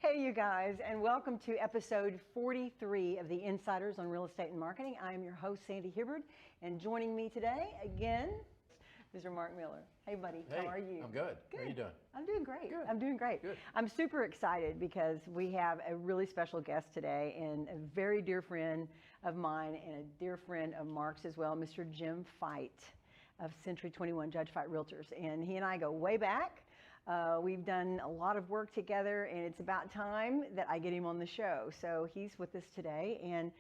Hey, you guys, and welcome to episode 43 of the Insiders on Real Estate and Marketing. I am your host, Sandy Hibbard, and joining me today, again, Mr. Mark Miller. Hey, buddy, Hey, how are you? I'm good. How are you doing? I'm doing great. Good. I'm doing great. Good. I'm super excited because we have a really special guest today and a very dear friend of mine and a dear friend of Mark's as well, Mr. Jim Fite of Century 21 Judge Fite Realtors. And he and I go way back. We've done a lot of work together, and it's about time that I get him on the show. So he's with us today, and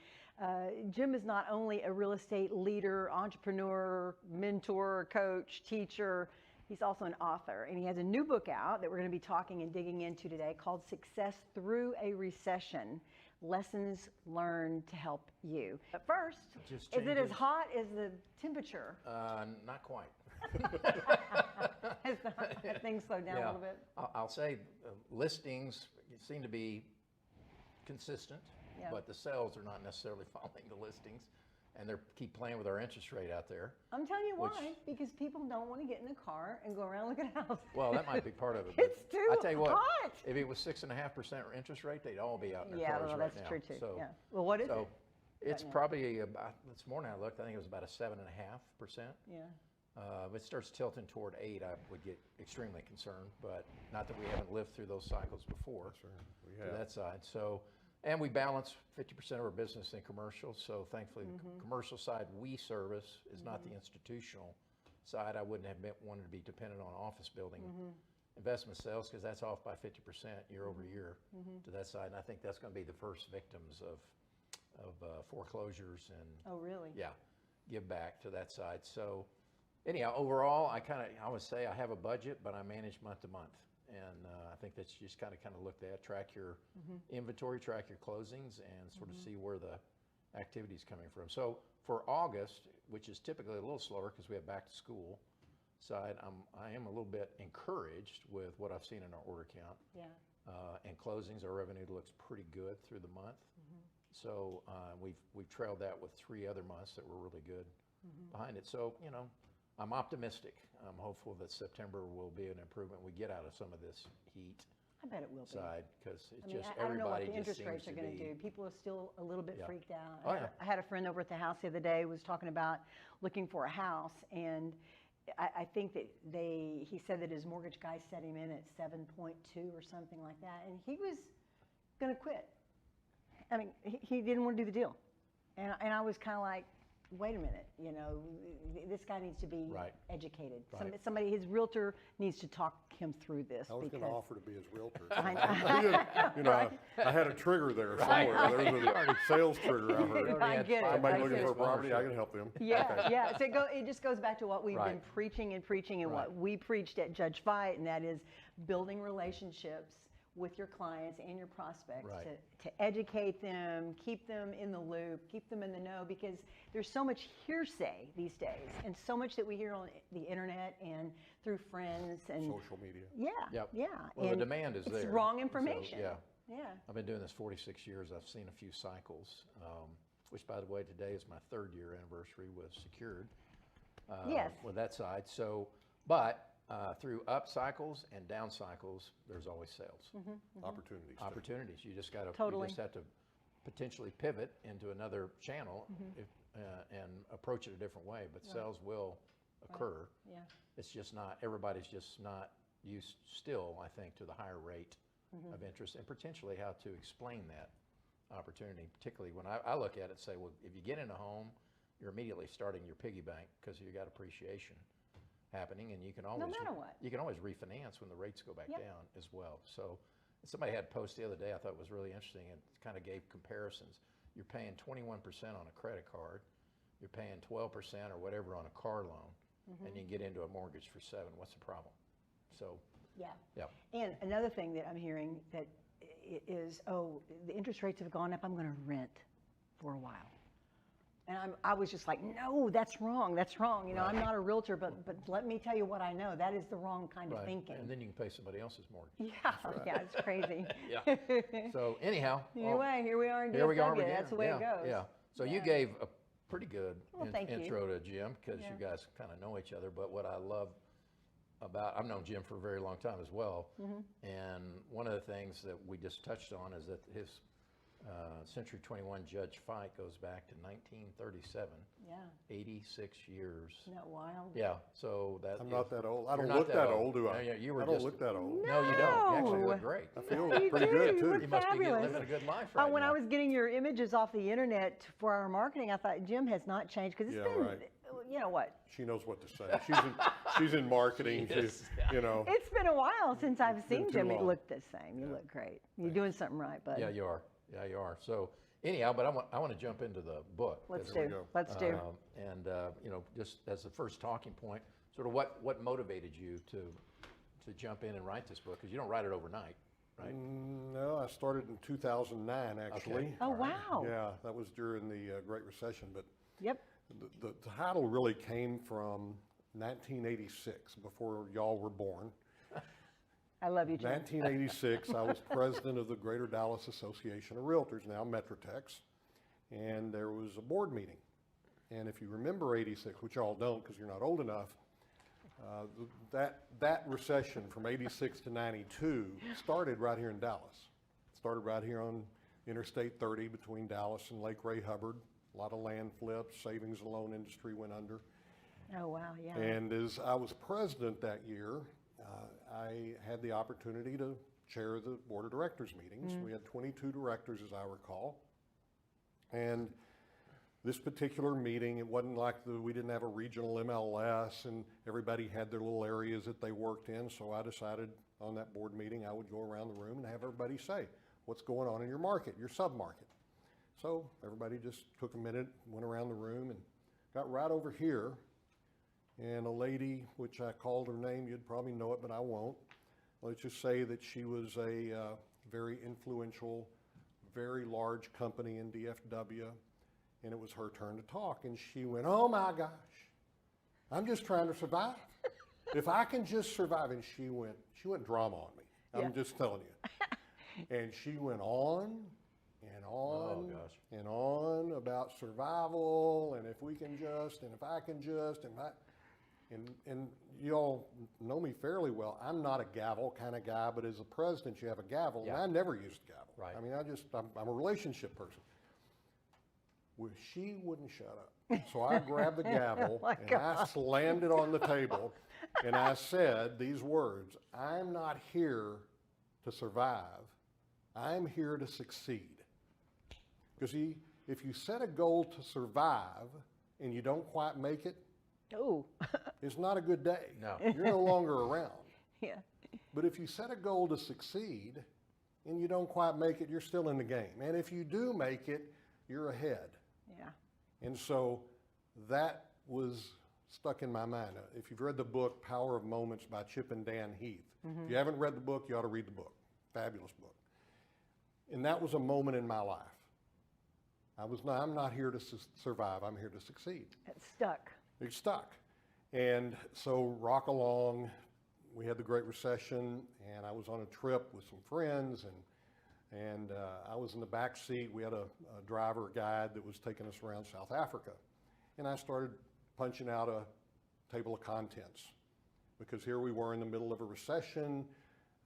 Jim is not only a real estate leader, entrepreneur, mentor, coach, teacher, he's also an author, and he has a new book out that we're going to be talking and digging into today called Success Through a Recession, Lessons Learned to Help You. But first, is it as hot as the temperature? Not quite. Has things slowed down a little bit? I'll say listings seem to be consistent, but the sales are not necessarily following the listings, and they keep playing with our interest rate out there. I'm telling you why, because people don't want to get in a car and go around looking at houses. Well, that might be part of it. It's too I tell you what, hot. if it was 6.5% interest rate, they'd all be out in their Yeah, cars well, right that's now. true too. So, yeah. Well, what is it? It's probably about, this morning I looked, I think it was about a 7.5%. Yeah. If it starts tilting toward 8, I would get extremely concerned, but not that we haven't lived through those cycles before. Sure, we To have. that side. So, and we balance 50% of our business in commercial. So thankfully, the commercial side we service is not the institutional side. I wouldn't have wanted to be dependent on office building investment sales, because that's off by 50% year over year to that side. And I think that's going to be the first victims of foreclosures and Oh, really? yeah, give back to that side. So anyhow, overall, I would say I have a budget, but I manage month to month. And I think that's just kind of looked at, track your inventory, track your closings, and sort of see where the activity is coming from. So for August, which is typically a little slower because we have back to school side, I am a little bit encouraged with what I've seen in our order count. Yeah. And closings, our revenue looks pretty good through the month. So we've trailed that with 3 other months that were really good behind it. So, you know, I'm optimistic. I'm hopeful that September will be an improvement. We get out of some of this heat I bet it will be. side, because it's I mean, just I don't know what everybody the just interest seems rates to are going to do. be. People are still a little bit freaked out. Oh, yeah. I had a friend over at the house the other day who was talking about looking for a house, and I think that he said that his mortgage guy set him in at 7.2 or something like that, and he was going to quit. I mean, he didn't want to do the deal, and I was kind of like, wait a minute, you know, this guy needs to be educated. Right. Somebody, his realtor needs to talk him through this. I was going to offer to be his realtor. I I had a trigger there somewhere. There was a sales trigger out here. I get it. Somebody I looking get for a it. property, I can help them. Yeah, yeah. So it just goes back to what we've been Right. preaching and what we preached at Judge Fite, and that is building relationships with your clients and your prospects to educate them, keep them in the loop, keep them in the know, because there's so much hearsay these days and so much that we hear on the internet and through friends and Social media. Yeah, Yep. yeah. Well, and the demand is it's there. wrong So, information. yeah. Yeah. I've been doing this 46 years. I've seen a few cycles, which, by the way, today is my 3rd year anniversary with Secured. Yes. With that side. So, but through up cycles and down cycles, there's always sales. Opportunities. Opportunities. You just got to. Totally. You just have to potentially pivot into another channel and approach it a different way. But sales will occur. Yeah. It's just not. Everybody's just not used still, I think, to the higher rate of interest, and potentially how to explain that opportunity. Particularly when I look at it and say, well, if you get in a home, you're immediately starting your piggy bank because you got appreciation happening, and you can always matter what. you can always refinance when the rates go back down as well. So somebody had a post the other day I thought was really interesting, and kind of gave comparisons. You're paying 21% on a credit card, you're paying 12% or whatever on a car loan, and you can get into a mortgage for 7%. What's the problem? So Yeah. yeah. And another thing that I'm hearing that is, oh, the interest rates have gone up, I'm going to rent for a while. And I was just like, no, that's wrong. That's wrong. You know, I'm not a realtor, but let me tell you what I know. That is the wrong kind of thinking. And then you can pay somebody else's mortgage. Yeah, yeah, it's crazy. Yeah. So anyhow. Anyway, here we are in Here we are DFW. again. That's the way it goes. Yeah. So you gave a pretty good Well, thank you. intro to Jim, because you guys kind of know each other. But what I love about, I've known Jim for a very long time as well, and one of the things that we just touched on is that his Century 21 Judge Fite goes back to 1937, Yeah. 86 years. Isn't that wild? Yeah, so that I'm is- not that old. I you're don't not look that old, do No, I? yeah, you were I don't just- look that old. No, you don't. You actually No. look great. I feel You pretty do. good You too. look You must be fabulous. living a good life right When now. I was getting your images off the internet for our marketing, I thought Jim has not changed because it's Yeah, been, right. you know what? She knows what to say. She's in marketing. She is, She's, yeah. you know. It's been a while since I've seen too Jim. You long. look the same. You look great. You're doing something right, bud. Yeah, you are. Yeah, you are. So anyhow, but I want to jump into the book. Let's 'cause, we do. go. Let's do. And you know, just as the first talking point, sort of what motivated you to jump in and write this book? Because you don't write it overnight, right? No, I started in 2009 actually. Okay. Oh, All right. wow. Yeah, that was during the Great Recession. But Yep. the title really came from 1986, before y'all were born. I love you, Jim. 1986, I was president of the Greater Dallas Association of Realtors, now Metrotex, and there was a board meeting. And if you remember 86, which y'all don't because you're not old enough, that recession from 86 to 92 started right here in Dallas. Started right here on Interstate 30 between Dallas and Lake Ray Hubbard. A lot of land flips, savings and loan industry went under. Oh, wow. Yeah. And as I was president that year, I had the opportunity to chair the board of directors meetings. We had 22 directors, as I recall. And this particular meeting, it wasn't like we didn't have a regional MLS and everybody had their little areas that they worked in. So I decided on that board meeting, I would go around the room and have everybody say, what's going on in your market, your sub-market. So everybody just took a minute, went around the room and got right over here. And a lady, which I called her name, you'd probably know it, but I won't. Let's just say that she was a very influential, very large company in DFW, and it was her turn to talk. And she went, oh my gosh, I'm just trying to survive. If I can just survive. And she went drama on me. Yeah. I'm just telling you. And she went on and on Oh, gosh. and on about survival, and if we can just, and if I can just, and you all know me fairly well. I'm not a gavel kind of guy, but as a president, you have a gavel, Yeah. and I never used a gavel. Right. I mean, I'm a relationship person. Well, she wouldn't shut up. So I grabbed the gavel my and I slammed it on the table, and I said these words, I'm not here to survive. I'm here to succeed. Because if you set a goal to survive and you don't quite make it, Oh. it's not a good day. No. You're no longer around. Yeah. But if you set a goal to succeed and you don't quite make it, you're still in the game. And if you do make it, you're ahead. Yeah. And so that was stuck in my mind. If you've read the book, Power of Moments by Chip and Dan Heath, if you haven't read the book, you ought to read the book. Fabulous book. And that was a moment in my life. I'm not here to survive, I'm here to succeed. It's stuck. It's stuck. And so rock along, we had the Great Recession, and I was on a trip with some friends, and I was in the back seat. We had a driver guide that was taking us around South Africa. And I started punching out a table of contents because here we were in the middle of a recession.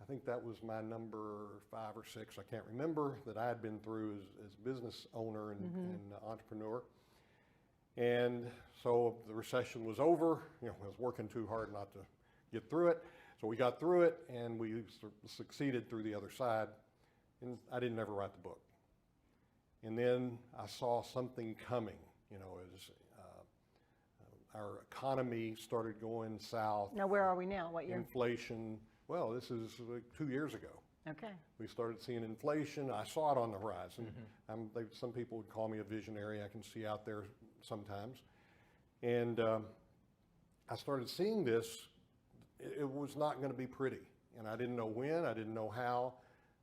I think that was my number 5 or 6, I can't remember, that I had been through as business owner and entrepreneur. And so the recession was over. You know, I was working too hard not to get through it. So we got through it and we succeeded through the other side. And I didn't ever write the book. And then I saw something coming, you know, as our economy started going south. Now, where are we now? What year? Inflation, well, this is like 2 years ago. Okay. We started seeing inflation. I saw it on the horizon. Some people would call me a visionary. I can see out there sometimes. And I started seeing this. It was not going to be pretty. And I didn't know when. I didn't know how.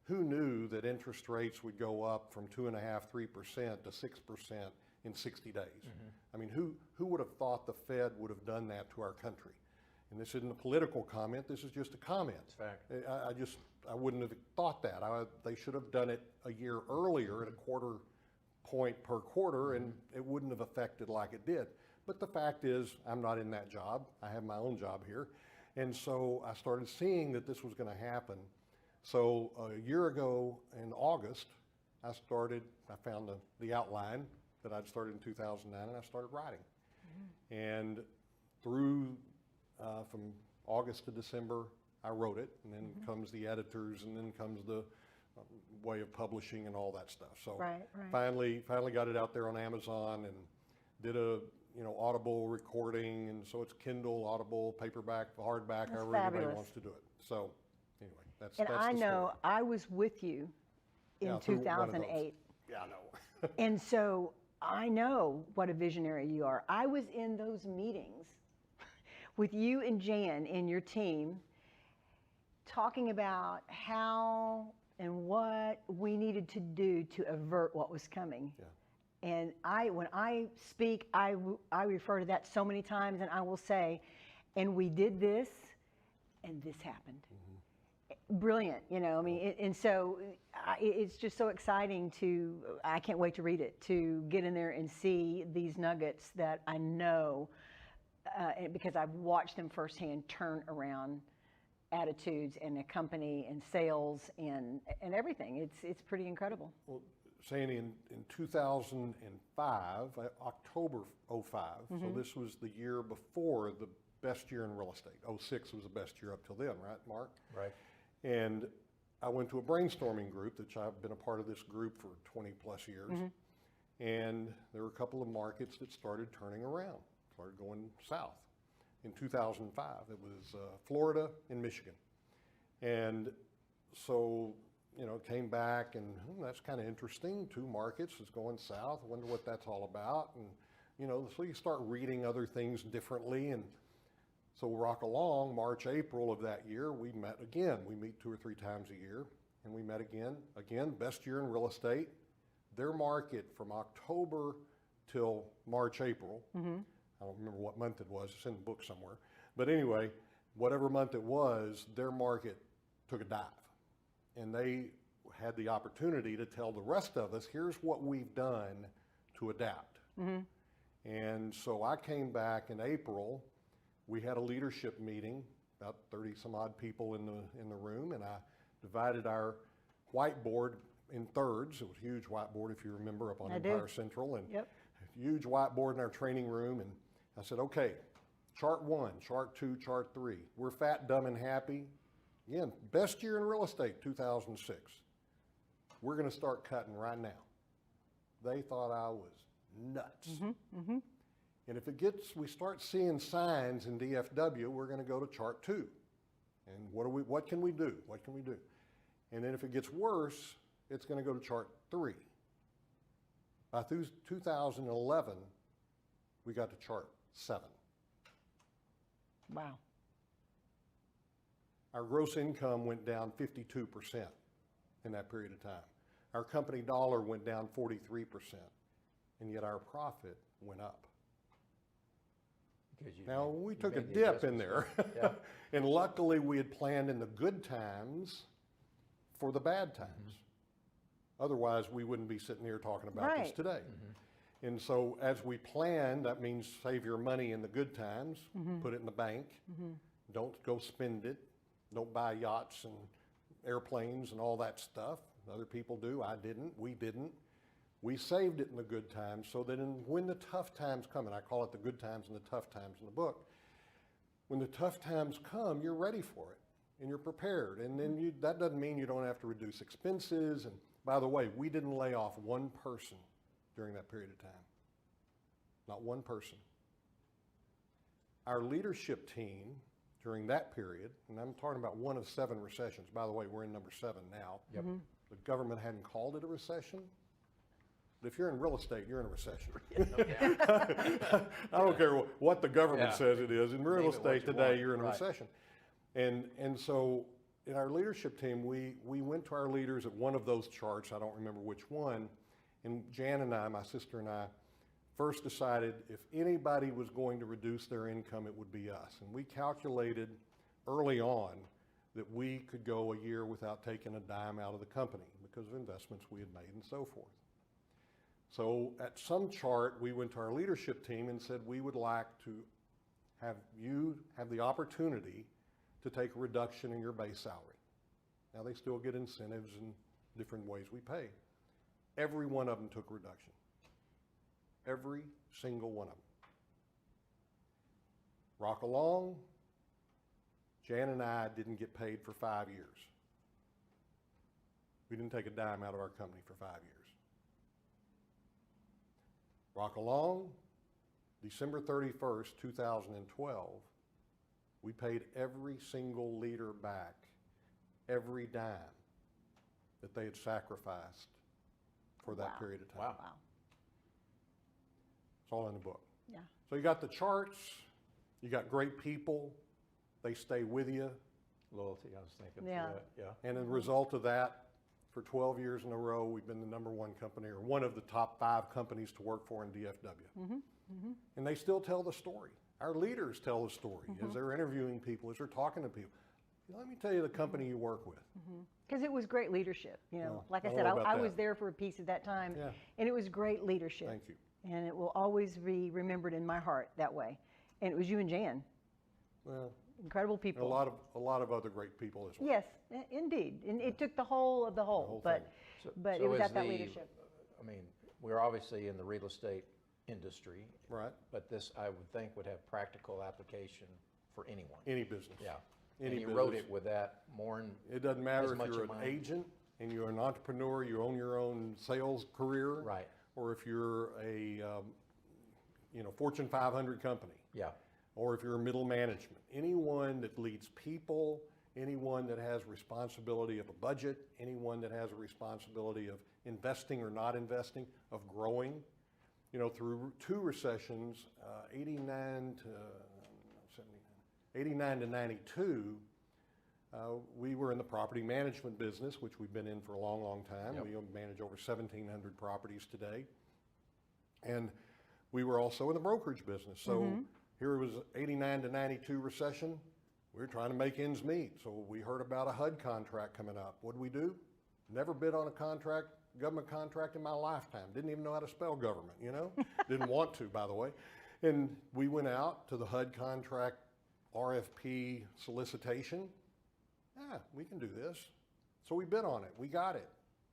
Who knew that interest rates would go up from 2.5%, 3% to 6% in 60 days? I mean, who would have thought the Fed would have done that to our country? And this isn't a political comment. This is just a comment. It's fact. I wouldn't have thought that. They should have done it a year earlier at a quarter point per quarter, and it wouldn't have affected like it did. But the fact is, I'm not in that job. I have my own job here. And so I started seeing that this was going to happen. So a year ago in August, I found the outline that I'd started in 2009, and I started writing. And through, from August to December, I wrote it, and then comes the editors, and then comes the way of publishing and all that stuff. So finally got it out there on Amazon and did a Audible recording, and so it's Kindle, Audible, paperback, hardback, however anybody wants to do it. So anyway, that's I the know story. I was with you in through one of those. 2008. Yeah, I know. And so I know what a visionary you are. I was in those meetings with you and Jan and your team talking about how and what we needed to do to avert what was coming. Yeah. And when I speak, I refer to that so many times, and I will say, and we did this, and this happened. Brilliant, I mean, and so it's just so exciting I can't wait to read it, to get in there and see these nuggets that I know, because I've watched them firsthand turn around attitudes and a company and sales and everything. It's pretty incredible. Well, Sandy, in 2005, October 05, so this was the year before the best year in real estate. 06 was the best year up till then, right, Mark? Right. And I went to a brainstorming group, which I've been a part of this group for 20 plus years. And there were a couple of markets that started turning around, started going south. In 2005, it was Florida and Michigan. And so, came back and that's kind of interesting. 2 markets is going south. I wonder what that's all about. And, so you start reading other things differently. And so we'll rock along. March, April of that year, we met again. We meet 2 or 3 times a year. And we met again. Again, best year in real estate. Their market from October till March, April. I don't remember what month it was. It's in the book somewhere. But anyway, whatever month it was, their market took a dive. And they had the opportunity to tell the rest of us, here's what we've done to adapt. And so I came back in April. We had a leadership meeting, about 30 some odd people in the room, and I divided our whiteboard in thirds. It was a huge whiteboard, if you remember, up on Empire Central, and a huge whiteboard in our training room. And I said, okay, chart 1, chart 2, chart 3. We're fat, dumb, and happy. Again, best year in real estate, 2006. We're going to start cutting right now. They thought I was nuts. And if we start seeing signs in DFW, we're going to go to chart 2. And what can we do? What can we do? And then if it gets worse, it's going to go to chart 3. By 2011, we got to chart 7. Wow. Our gross income went down 52% in that period of time. Our company dollar went down 43%, and yet our profit went up. Now, we took a dip in there, and luckily we had planned in the good times for the bad times. Otherwise, we wouldn't be sitting here talking about this today. And so as we planned, that means save your money in the good times, put it in the bank, don't go spend it, don't buy yachts and airplanes and all that stuff. Other people do, I didn't, we didn't. We saved it in the good times so that when the tough times come, and I call it the good times and the tough times in the book, when the tough times come, you're ready for it and you're prepared. And then that doesn't mean you don't have to reduce expenses. And by the way, we didn't lay off one person during that period of time. Not one person. Our leadership team during that period, and I'm talking about one of 7 recessions. By the way, we're in number 7 now. The government hadn't called it a recession. But if you're in real estate, you're in a recession. I don't care what the government says it is. In real estate today, you're in a recession. And so in our leadership team, we went to our leaders at one of those charts. I don't remember which one. And Jan and I, my sister and I, first decided if anybody was going to reduce their income, it would be us. And we calculated early on that we could go a year without taking a dime out of the company because of investments we had made and so forth. So at some chart, we went to our leadership team and said, we would like to have you have the opportunity to take a reduction in your base salary. Now, they still get incentives and different ways we pay. Every one of them took a reduction. Every single one of them. Rock along, Jan and I didn't get paid for 5 years. We didn't take a dime out of our company for 5 years. Rock along, December 31st, 2012, we paid every single leader back every dime that they had sacrificed for that period of time. Wow. Wow. It's all in the book. Yeah. So you got the charts, you got great people, they stay with you, Loyalty, I was thinking. Yeah. For that. Yeah. and as a result of that, for 12 years in a row, we've been the #1 company, or one of the top 5 companies to work for in DFW. And they still tell the story. Our leaders tell the story as they're interviewing people, as they're talking to people. Let me tell you the company you work with. Because it was great leadership, you know. Well, Like I I don't said, know about I was that. there for a piece at that time, Yeah. and it was great leadership. Thank you. And it will always be remembered in my heart that way. And it was you and Jan, Well, incredible and people. a lot of other great people as well. Yes, indeed. And it took the whole of the whole, whole but thing. but So it was is at that the- leadership. I mean, we're obviously in the real estate industry, Right? but this, I would think, would have practical application for anyone. Any business. Yeah. Any And you wrote business. it with that more in, It doesn't matter as if much you're in an mind. agent and you're an entrepreneur, you own your own sales career. Right. Or if you're a, Fortune 500 company. yeah, Or if you're middle management. Anyone that leads people, anyone that has responsibility of a budget, anyone that has a responsibility of investing or not investing, of growing. Through 2 recessions, 89 to 92, we were in the property management business, which we've been in for a long, long time. Yep. We manage over 1,700 properties today. And we were also in the brokerage business. So here it was 89 to 92 recession. We were trying to make ends meet. So we heard about a HUD contract coming up. What did we do? Never bid on a government contract in my lifetime. Didn't even know how to spell government, Didn't want to, by the way. And we went out to the HUD contract RFP solicitation. Yeah, we can do this. So we bid on it. We got it.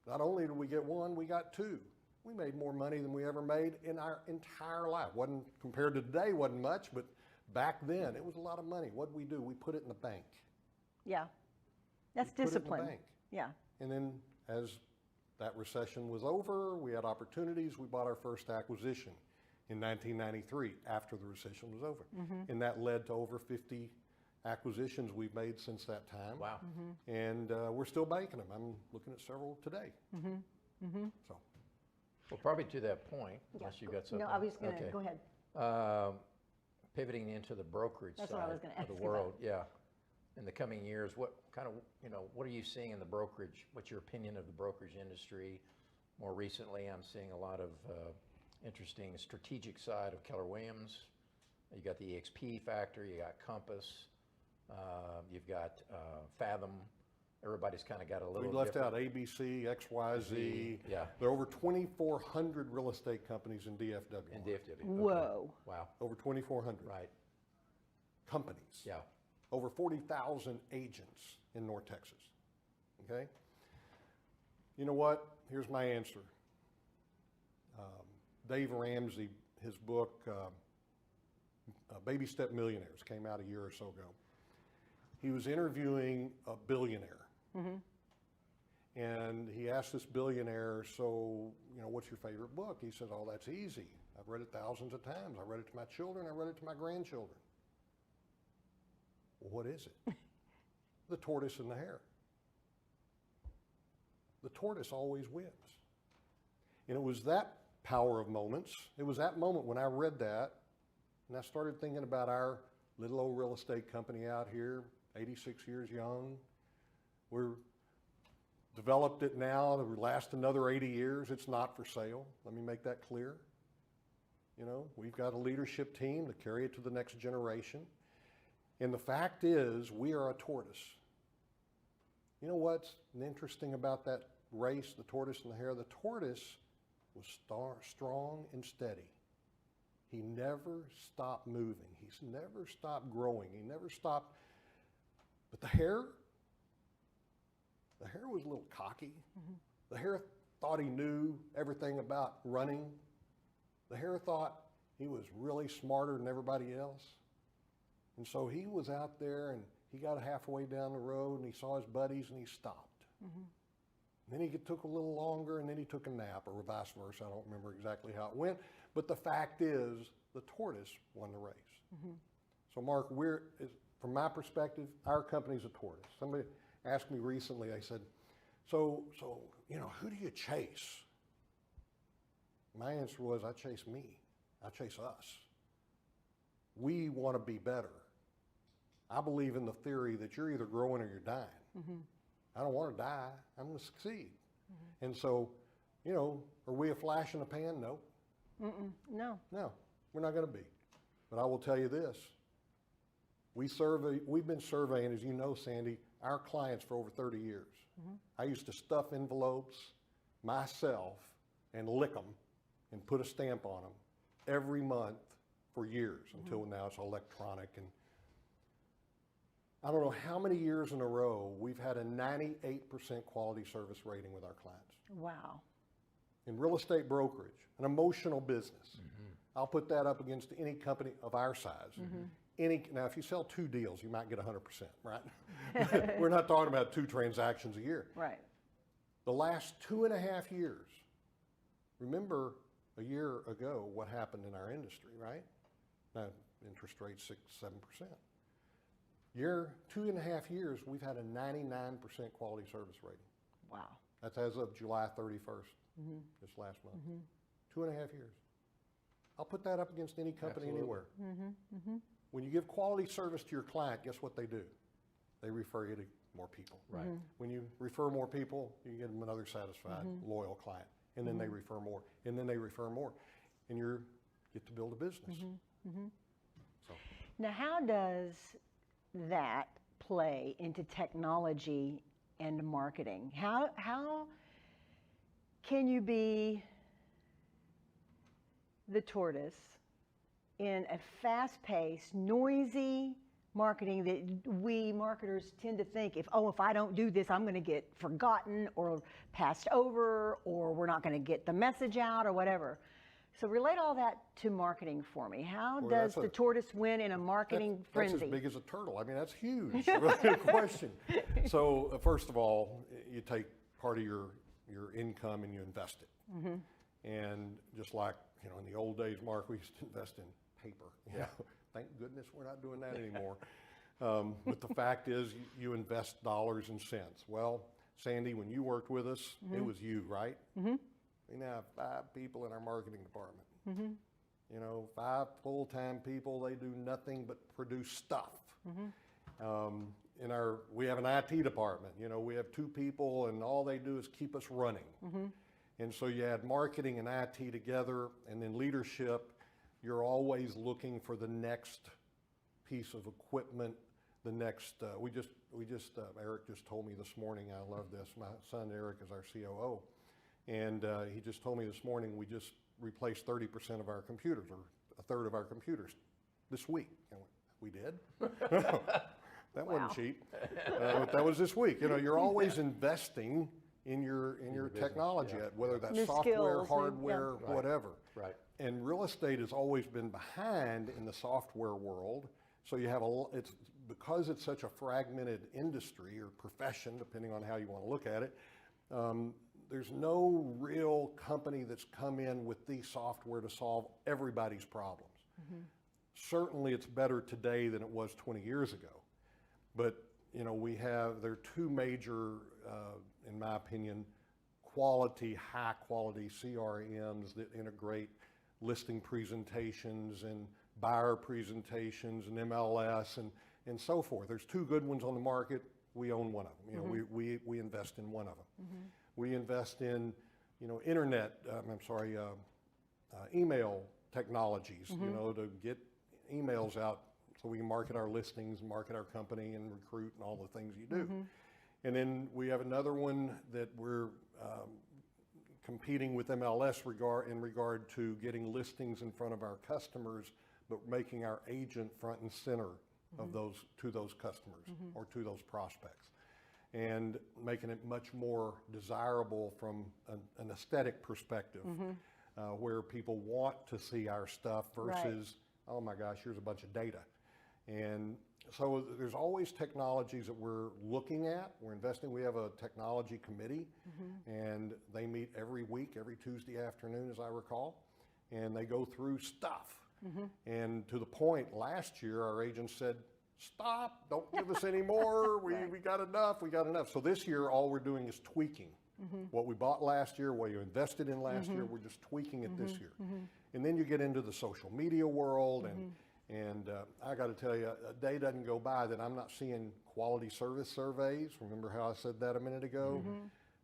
Not only did we get 1, we got 2. We made more money than we ever made in our entire life. Wasn't compared to today, wasn't much, but back then it was a lot of money. What did we do? We put it in the bank. Yeah. That's We put it in the discipline. bank. Yeah. And then as that recession was over, we had opportunities. We bought our first acquisition in 1993 after the recession was over. And that led to over 50 acquisitions we've made since that time. wow. And we're still banking them. I'm looking at several today. So. Well, probably to that point, unless you've got something. No, I was going to, Okay. go ahead. Pivoting into the brokerage That's side what I was gonna of ask the you about. world, yeah. In the coming years, what kind of, what are you seeing in the brokerage? What's your opinion of the brokerage industry? More recently, I'm seeing a lot of interesting strategic side of Keller Williams. You got the EXP factor, you got Compass, you've got Fathom. Everybody's kind of got a little We left different- out ABC, XYZ. Yeah. There are over 2,400 real estate companies in DFW. in DFW. Okay. Whoa. Wow, Over 2,400 right, companies. yeah. Over 40,000 agents in North Texas. Okay? You know what? Here's my answer. Dave Ramsey, his book, Baby Step Millionaires, came out a year or so ago. He was interviewing a billionaire. And he asked this billionaire, so, what's your favorite book? He said, oh, that's easy. I've read it thousands of times. I read it to my children. I read it to my grandchildren. Well, what is it? The Tortoise and the Hare. The tortoise always wins. And it was that power of moments. It was that moment when I read that, and I started thinking about our little old real estate company out here, 86 years young. We're developed it now to last another 80 years. It's not for sale. Let me make that clear. We've got a leadership team to carry it to the next generation. And the fact is, we are a tortoise. You know what's interesting about that race, the tortoise and the hare? The tortoise was strong and steady. He never stopped moving. He's never stopped growing. He never stopped But the hair was a little cocky. The hair thought he knew everything about running. The hair thought he was really smarter than everybody else. And so he was out there and he got halfway down the road and he saw his buddies and he stopped. And then he took a little longer and then he took a nap, or vice versa. I don't remember exactly how it went. But the fact is, the tortoise won the race. So Mark, from my perspective, our company's a tortoise. Somebody asked me recently, they said, so who do you chase? My answer was, I chase me. I chase us. We want to be better. I believe in the theory that you're either growing or you're dying. I don't want to die. I'm going to succeed. And so, are we a flash in the pan? No. No. No, we're not going to be. But I will tell you this. We've been surveying, as you know, Sandy, our clients for over 30 years. I used to stuff envelopes myself and lick them and put a stamp on them every month for years until now it's electronic. And I don't know how many years in a row we've had a 98% quality service rating with our clients. Wow. In real estate brokerage, an emotional business. I'll put that up against any company of our size. Now, if you sell 2 deals, you might get 100%, right? We're not talking about 2 transactions a year. Right. The last 2.5 years, remember a year ago what happened in our industry, right? Now, interest rates 6-7%. 2.5 years, we've had a 99% quality service rating. Wow. That's as of July 31st, this last month. 2.5 years. I'll put that up against any company anywhere. When you give quality service to your client, guess what they do? They refer you to more people. Right. When you refer more people, you get them another satisfied, loyal client. And then they refer more. And then they refer more. And you get to build a business. So. Now, how does that play into technology and marketing? How can you be the tortoise in a fast-paced, noisy marketing that we marketers tend to think if I don't do this, I'm going to get forgotten or passed over, or we're not going to get the message out or whatever. So relate all that to marketing for me. How does the tortoise win in a marketing frenzy? That's as big as a turtle. I mean, that's huge. Really good question. So first of all, you take part of your income and you invest it. And just like, in the old days, Mark, we used to invest in paper. Thank goodness we're not doing that anymore. But the fact is, you invest dollars and cents. Well, Sandy, when you worked with us, it was you, right? We now have 5 people in our marketing department. 5 full-time people. They do nothing but produce stuff. We have an IT department. We have 2 people, and all they do is keep us running. And so you add marketing and IT together, and then leadership. You're always looking for the next piece of equipment. The next, Eric just told me this morning, I love this. My son Eric is our COO. And he just told me this morning we just replaced 30% of our computers, or a third of our computers this week. And we did? That wasn't cheap. But that was this week. You're always investing in your technology, whether that's New software, skills, hardware, whatever. Right. And real estate has always been behind in the software world. So you have because it's such a fragmented industry or profession, depending on how you want to look at it. There's no real company that's come in with the software to solve everybody's problems. Certainly it's better today than it was 20 years ago. But, there are 2 major, in my opinion, high quality CRMs that integrate listing presentations and buyer presentations and MLS and so forth. There's 2 good ones on the market. We own one of them. We invest in one of them. We invest in, email technologies, to get emails out so we can market our listings, market our company, and recruit and all the things you do. And then we have another one that we're competing with MLS in regard to getting listings in front of our customers, but making our agent front and center of those to those customers or to those prospects, and making it much more desirable from an aesthetic perspective, where people want to see our stuff versus, oh my gosh, here's a bunch of data. And so there's always technologies that we're looking at, we're investing. We have a technology committee, and they meet every week, every Tuesday afternoon, as I recall, and they go through stuff. And to the point, last year, our agents said, stop, don't give us any more, we got enough, we got enough. So this year, all we're doing is tweaking. What we bought last year, what you invested in last year, we're just tweaking it this year. And then you get into the social media world, and I got to tell you, a day doesn't go by that I'm not seeing quality service surveys. Remember how I said that a minute ago?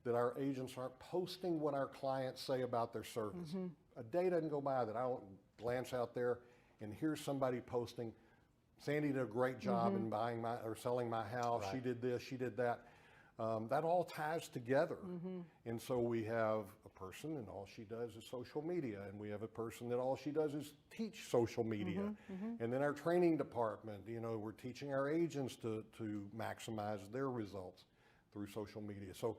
That our agents aren't posting what our clients say about their service. A day doesn't go by that I don't glance out there and here's somebody posting, Sandy did a great job in buying my or selling my house. She did this, she did that. That all ties together. And so we have a person and all she does is social media, and we have a person that all she does is teach social media. And then our training department, you know, we're teaching our agents to maximize their results through social media. So,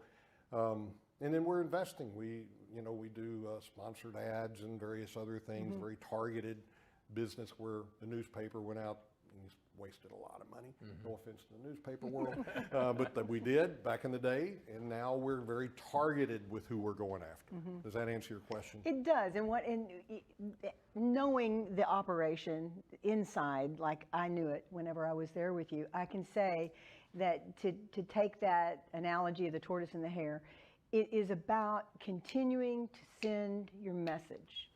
and then we're investing. We do sponsored ads and various other things, very targeted business where the newspaper went out and wasted a lot of money. No offense to the newspaper world, but we did back in the day, and now we're very targeted with who we're going after. Does that answer your question? It does. And knowing the operation inside, like I knew it whenever I was there with you, I can say that to take that analogy of the tortoise and the hare, it is about continuing to send your message.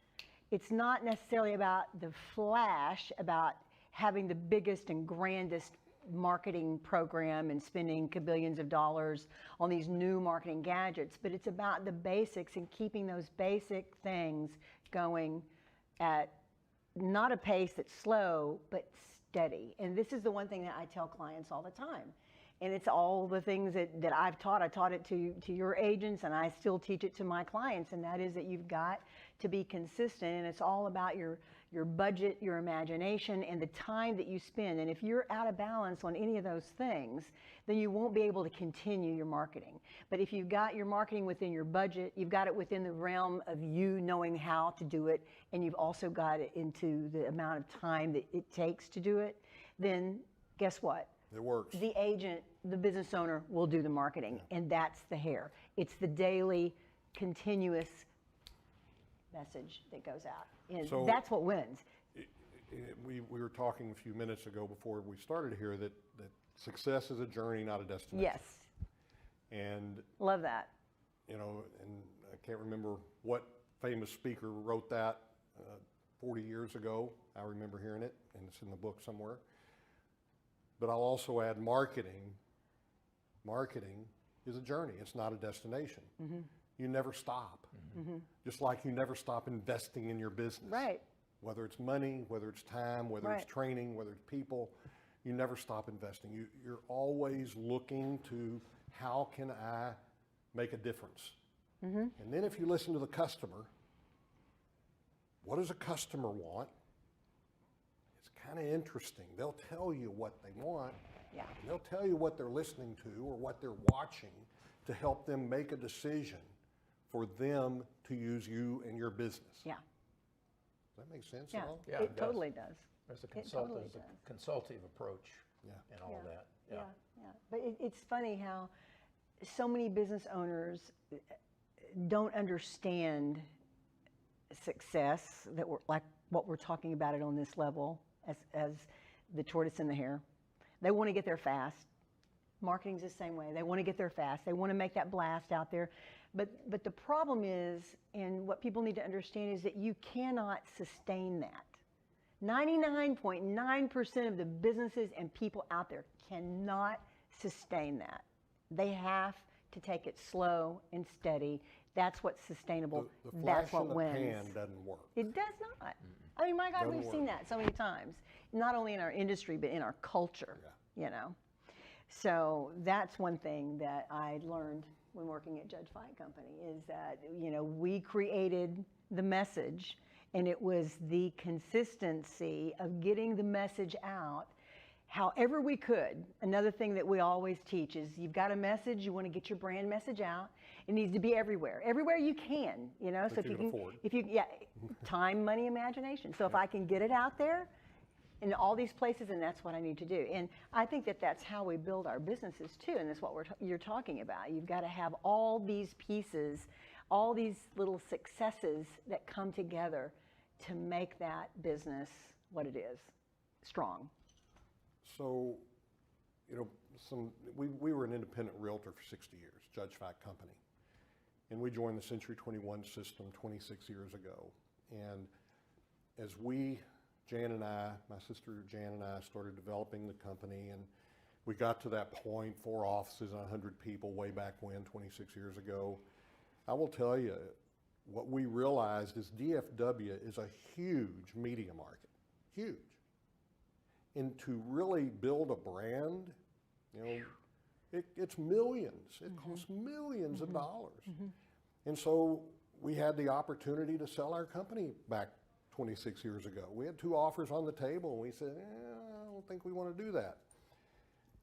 It's not necessarily about the flash, about having the biggest and grandest marketing program and spending billions of dollars on these new marketing gadgets, but it's about the basics and keeping those basic things going at not a pace that's slow, but steady. And this is the one thing that I tell clients all the time. And it's all the things that I've taught. I taught it to your agents, and I still teach it to my clients, and that is that you've got to be consistent, and it's all about your budget, your imagination, and the time that you spend. And if you're out of balance on any of those things, then you won't be able to continue your marketing. But if you've got your marketing within your budget, you've got it within the realm of you knowing how to do it, and you've also got it into the amount of time that it takes to do it, then guess what? It works. The agent, the business owner will do the marketing, and that's the hare. It's the daily, continuous message that goes out. And So- that's what wins. We were talking a few minutes ago before we started here that success is a journey, not a destination. Yes, And, love that. you know, and I can't remember what famous speaker wrote that 40 years ago. I remember hearing it, and it's in the book somewhere. But I'll also add marketing. Marketing is a journey. It's not a destination. You never stop. Just like you never stop investing in your business. Right. Whether it's money, whether it's time, whether it's training, whether it's people, you never stop investing. You're always looking to how can I make a difference? And then if you listen to the customer, what does a customer want? It's kind of interesting. They'll tell you what they want. Yeah. And they'll tell you what they're listening to or what they're watching to help them make a decision for them to use you and your business. Yeah. Does that make sense Yeah. at all? Yeah, it it does. totally does. There's a totally does. consultative approach Yeah. and all of that. Yeah. But it's funny how so many business owners don't understand success, that we're like what we're talking about it on this level as the tortoise and the hare. They want to get there fast. Marketing's the same way. They want to get there fast. They want to make that blast out there. But the problem is, and what people need to understand is that you cannot sustain that. 99.9% of the businesses and people out there cannot sustain that. They have to take it slow and steady. That's what's sustainable. The That's flash what in the wins. pan doesn't work. It does not. I mean, my God, Doesn't we've seen that so many times, not only in our industry, but in our culture, you know. So that's one thing that I learned when working at Judge Fite Company is that, you know, we created the message, and it was the consistency of getting the message out, however we could. Another thing that we always teach is you've got a message, you want to get your brand message out. It needs to be everywhere you can, you know. That So if you you can can, afford. if you, yeah, time, money, imagination. So if I can get it out there in all these places, and that's what I need to do. And I think that that's how we build our businesses too, and that's what you're talking about. You've got to have all these pieces, all these little successes that come together to make that business what it is, strong. So, you know, we were an independent realtor for 60 years, Judge Fite Company. And we joined the Century 21 system 26 years ago. And as Jan and I, my sister Jan and I, started developing the company, and we got to that point, 4 offices, 100 people way back when, 26 years ago. I will tell you, what we realized is DFW is a huge media market, huge. And to really build a brand, you know, it's millions. It costs millions of dollars. And so we had the opportunity to sell our company back 26 years ago. We had 2 offers on the table, and we said, I don't think we want to do that.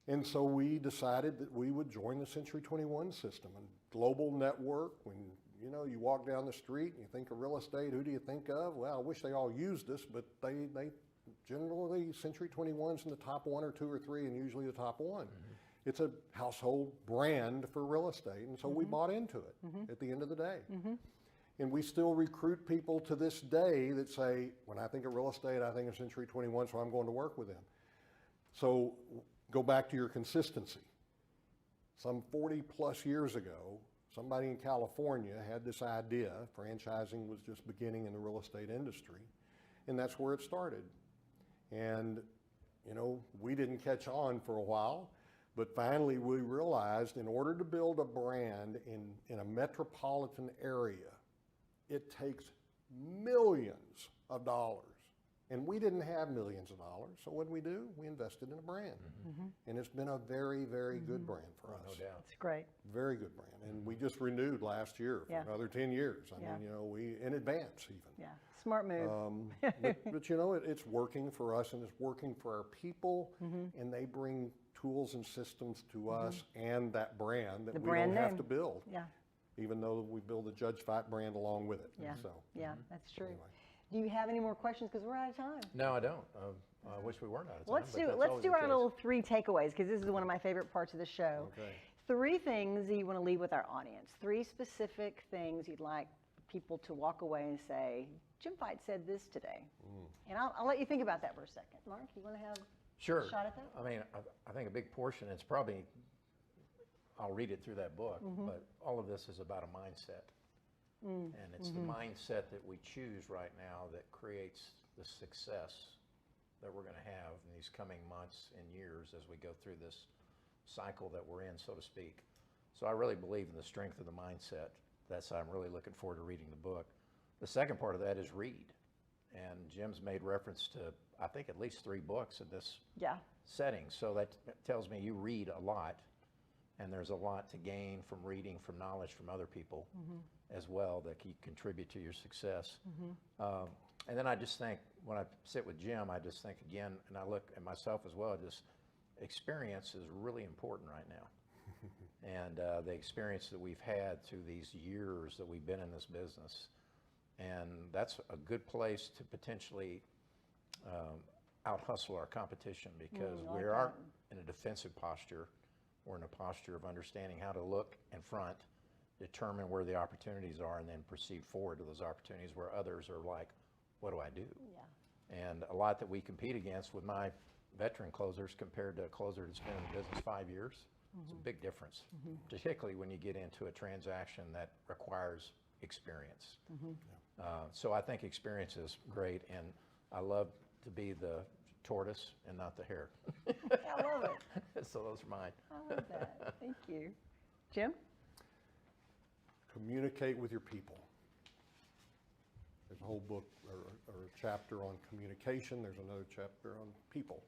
And so we decided that we would join the Century 21 system, a global network. When you know, you walk down the street and you think of real estate, who do you think of? Well, I wish they all used us, but they generally, Century 21's in the top 1 or 2 or 3, and usually the top 1. It's a household brand for real estate, and so we bought into it at the end of the day. And we still recruit people to this day that say, when I think of real estate, I think of Century 21, so I'm going to work with them. So go back to your consistency. Some 40 plus years ago, somebody in California had this idea. Franchising was just beginning in the real estate industry, and that's where it started. And, you know, we didn't catch on for a while, but finally we realized in order to build a brand in a metropolitan area, it takes millions of dollars. And we didn't have millions of dollars, so what did we do? We invested in a brand. And it's been a very, very good brand for us. No doubt. It's great. Very good brand. And we just renewed last year for another 10 years. I mean, you know, we in advance even. Yeah, smart move. But you know, it's working for us, and it's working for our people, and they bring tools and systems to us and that brand that we don't have to build. Yeah. Even though we build the Judge Fite brand along with it. Yeah. So, Yeah, that's true. anyway. Do you have any more questions? Because we're out of time. No, I don't. I wish we weren't out of time. Let's but do that's let's always do the our case. little 3 takeaways, because this is one of my favorite parts of the show. Okay. 3 things that you want to leave with our audience. 3 specific things you'd like people to walk away and say, Jim Fite said this today. And I'll let you think about that for a second. Mark, you want to have Sure. a shot at that? I mean, I think a big portion, it's probably, I'll read it through that book, but all of this is about a mindset. And it's the mindset that we choose right now that creates the success that we're going to have in these coming months and years as we go through this cycle that we're in, so to speak. So I really believe in the strength of the mindset. That's I'm really looking forward to reading the book. The second part of that is read. And Jim's made reference to, I think, at least 3 books in this setting. So that tells me you read a lot, and there's a lot to gain from reading, from knowledge from other people as well that can contribute to your success. And then I just think, when I sit with Jim, I just think again, and I look at myself as well, just experience is really important right now. And the experience that we've had through these years that we've been in this business. And that's a good place to potentially out-hustle our competition, because we aren't in a defensive posture. We're in a posture of understanding how to look in front, determine where the opportunities are, and then proceed forward to those opportunities where others are like, what do I do? And a lot that we compete against with my veteran closers compared to a closer that's been in the business 5 years, it's a big difference, particularly when you get into a transaction that requires experience. So I think experience is great, and I love to be the tortoise and not the hare. I love it. So those are mine. I love that. Thank you. Jim? Communicate with your people. There's a whole book or a chapter on communication. There's another chapter on people.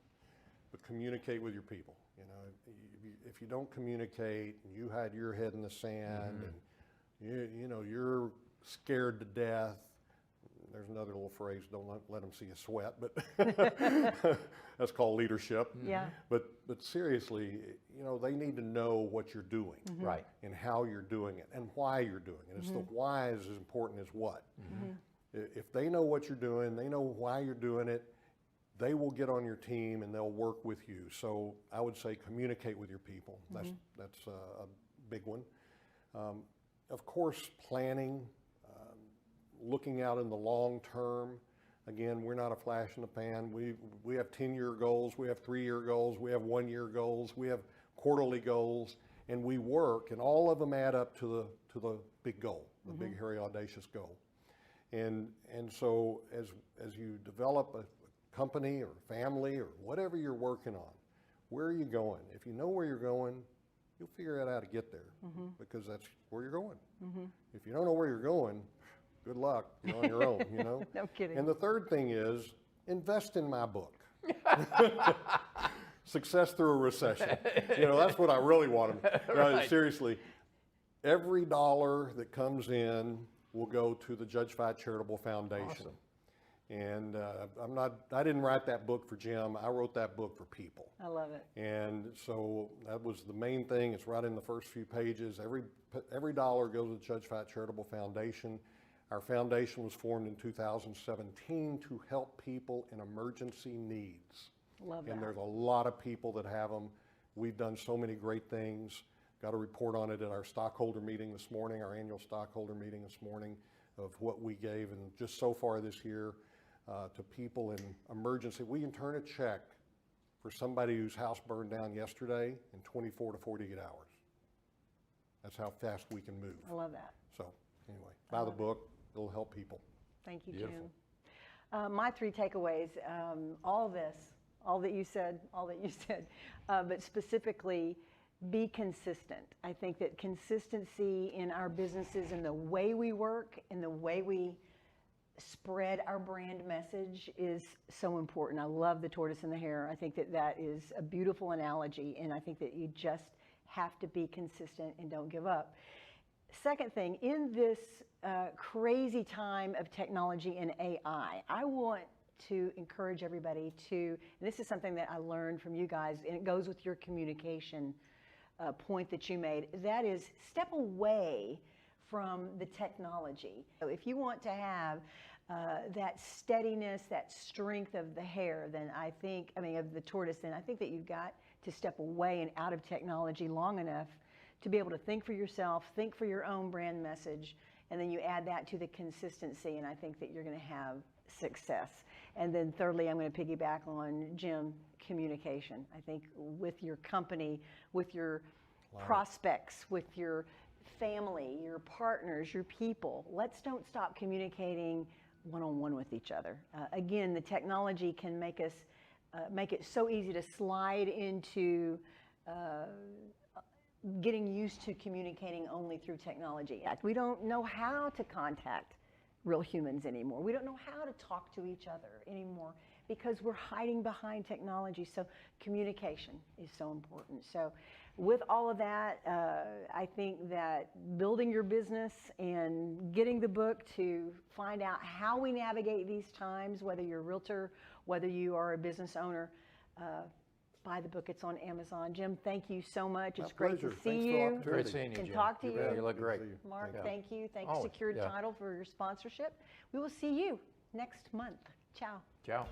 But communicate with your people. You know, if you don't communicate, and you hide your head in the sand, and you know you're scared to death, there's another little phrase, don't let them see you sweat, but that's called leadership. Yeah. But seriously, you know, they need to know what you're doing. Right. And how you're doing it and why you're doing it. It's the why is as important as what. If they know what you're doing, they know why you're doing it, they will get on your team and they'll work with you. So I would say communicate with your people. That's a big one. Of course, planning, looking out in the long term. Again, we're not a flash in the pan. We have 10-year goals, we have 3-year goals, we have 1-year goals, we have quarterly goals, and we work, and all of them add up to the big goal, the big, hairy, audacious goal. And so as you develop a company or family or whatever you're working on, where are you going? If you know where you're going, you'll figure out how to get there because that's where you're going. If you don't know where you're going, good luck, you're on your own, you know? No kidding. And the third thing is invest in my book. Success Through a Recession. You know, that's what I really want them. Right. Seriously, every dollar that comes in will go to the Judge Fite Charitable Foundation. Awesome. And I didn't write that book for Jim. I wrote that book for people. I love it. And so that was the main thing. It's right in the first few pages. Every dollar goes to the Judge Fite Charitable Foundation. Our foundation was formed in 2017 to help people in emergency needs. Love that. And there's a lot of people that have them. We've done so many great things. Got a report on it at our stockholder meeting this morning, our annual stockholder meeting this morning, of what we gave, and just so far this year to people in emergency. We can turn a check for somebody whose house burned down yesterday in 24 to 48 hours. That's how fast we can move. I love that. So anyway, buy the book. It'll help people. Thank you, Beautiful. Jim. My 3 takeaways, all that you said, but specifically, be consistent. I think that consistency in our businesses, in the way we work, in the way we spread our brand message is so important. I love the tortoise and the hare. I think that is a beautiful analogy, and I think that you just have to be consistent and don't give up. Second thing, in this crazy time of technology and AI, I want to encourage everybody to, and this is something that I learned from you guys, and it goes with your communication point that you made, that is step away from the technology. So if you want to have that steadiness, that strength of the hare, then of the tortoise, then I think that you've got to step away and out of technology long enough to be able to think for yourself, think for your own brand message, and then you add that to the consistency, and I think that you're going to have success. And then thirdly, I'm going to piggyback on Jim, communication. I think with your company, with your prospects, with your family, your partners, your people, let's don't stop communicating one-on-one with each other. Again, the technology can make it so easy to slide into getting used to communicating only through technology. We don't know how to contact real humans anymore. We don't know how to talk to each other anymore because we're hiding behind technology. So communication is so important. So with all of that, I think that building your business and getting the book to find out how we navigate these times, whether you're a realtor, whether you are a business owner, buy the book. It's on Amazon. Jim, thank you so much. It's great to see you. Great seeing you, Can Jim. talk to you. You look great. Mark, Yeah. thank you. Thanks, Always, Secured yeah. Title, for your sponsorship. We will see you next month. Ciao. Ciao.